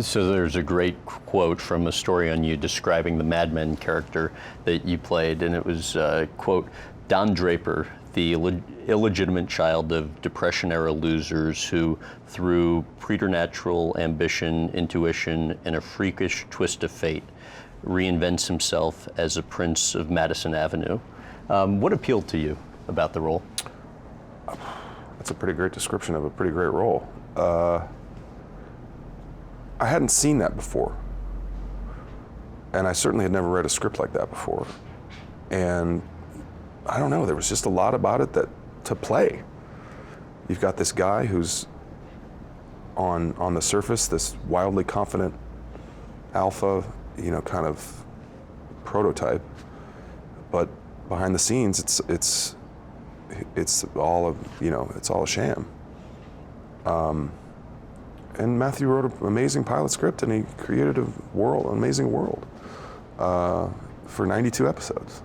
So there's a great quote from a story on you describing the Mad Men character that you played, and it was, quote, Don Draper, the illegitimate child of Depression-era losers who, through preternatural ambition, intuition, and a freakish twist of fate, reinvents himself as a prince of Madison Avenue. What appealed to you about the role? That's a pretty great description of a pretty great role. I hadn't seen that before. And I certainly had never read a script like that before. And I don't know, there was just a lot about it that to play. You've got this guy who's on the surface, this wildly confident alpha, kind of prototype, but behind the scenes, it's all it's all a sham. And Matthew wrote an amazing pilot script, and he created an amazing world for 92 episodes.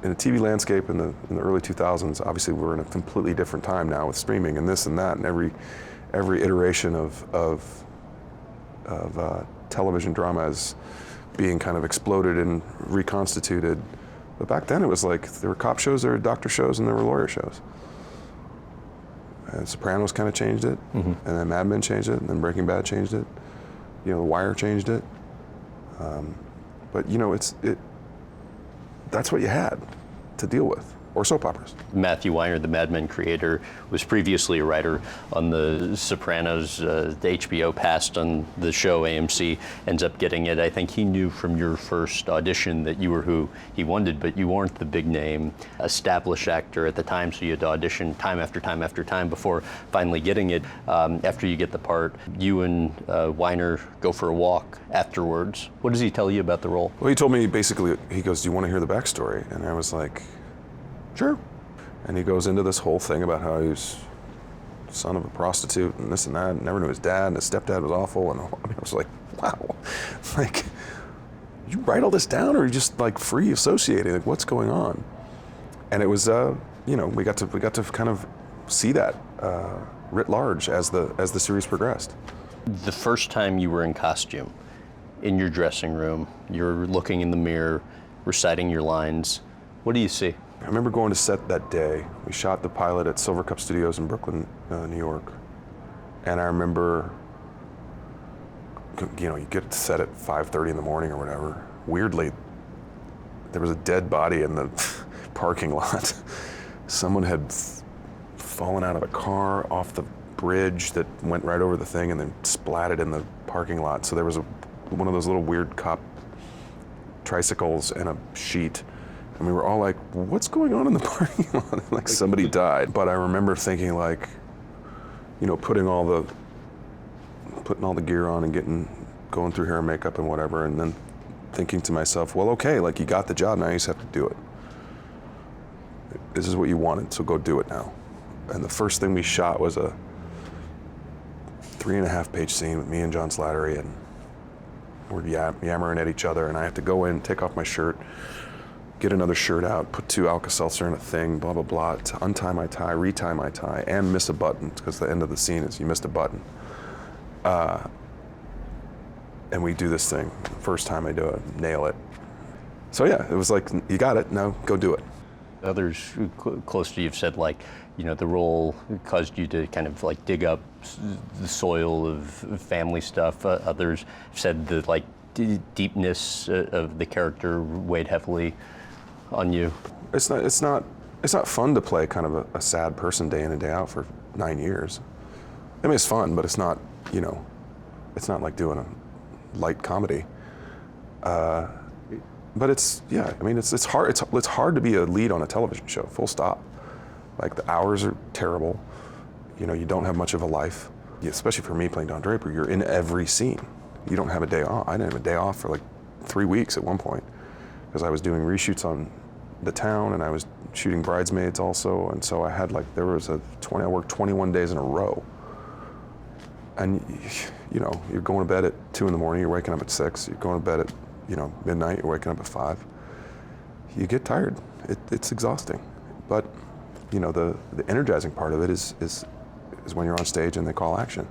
In the TV landscape in the early 2000s, obviously we're in a completely different time now with streaming and this and that, and every iteration of television drama is being kind of exploded and reconstituted. But back then it was like there were cop shows, there were doctor shows, and there were lawyer shows. And Sopranos kind of changed it, and then Mad Men changed it, and then Breaking Bad changed it. The Wire changed it. But that's what you had to deal with, or soap operas. Matthew Weiner, the Mad Men creator, was previously a writer on The Sopranos. The HBO passed on the show. AMC ends up getting it. I think he knew from your first audition that you were who he wanted, but you weren't the big name, established actor at the time, so you had to audition time after time after time before finally getting it. After you get the part, you and Weiner go for a walk afterwards. What does he tell you about the role? Well, he told me basically, he goes, "Do you want to hear the backstory?" And I was like, "Sure." And he goes into this whole thing about how he was son of a prostitute and this and that, and never knew his dad, and his stepdad was awful. And I was like, wow, like, you write all this down, or are you just like free associating? Like, what's going on? And it was, we got to kind of see that writ large as the series progressed. The first time you were in costume, in your dressing room, you're looking in the mirror, reciting your lines. What do you see? I remember going to set that day. We shot the pilot at Silver Cup Studios in Brooklyn, New York. And I remember, you get to set at 5:30 in the morning or whatever. Weirdly, there was a dead body in the parking lot. Someone had fallen out of a car off the bridge that went right over the thing and then splatted in the parking lot. So there was one of those little weird cop tricycles and a sheet. And we were all like, what's going on in the parking lot? Like somebody died. But I remember thinking like, putting all the gear on and going through hair and makeup and whatever, and then thinking to myself, well, okay, like you got the job, now you just have to do it. This is what you wanted, so go do it now. And the first thing we shot was a 3.5-page scene with me and John Slattery, and we're yammering at each other, and I have to go in, take off my shirt, get another shirt out, put 2 Alka-Seltzer in a thing, blah, blah, blah, to untie my tie, retie my tie, and miss a button, because the end of the scene is you missed a button. And we do this thing. First time I do it, nail it. So yeah, it was like, you got it, now go do it. Others close to you have said the role caused you to kind of like dig up the soil of family stuff. Others have said the deepness of the character weighed heavily on you. It's not fun to play kind of a sad person day in and day out for 9 years. I mean, it's fun, but it's not, it's not like doing a light comedy. But it's hard. It's hard to be a lead on a television show, full stop. Like the hours are terrible. You don't have much of a life. Especially for me playing Don Draper, you're in every scene. You don't have a day off. I didn't have a day off for like 3 weeks at one point, because I was doing reshoots on The Town, and I was shooting Bridesmaids also, and so I had I worked 21 days in a row. And you're going to bed at 2 in the morning, you're waking up at 6, you're going to bed at midnight, you're waking up at 5. You get tired. It's exhausting. But the energizing part of it is when you're on stage and they call action.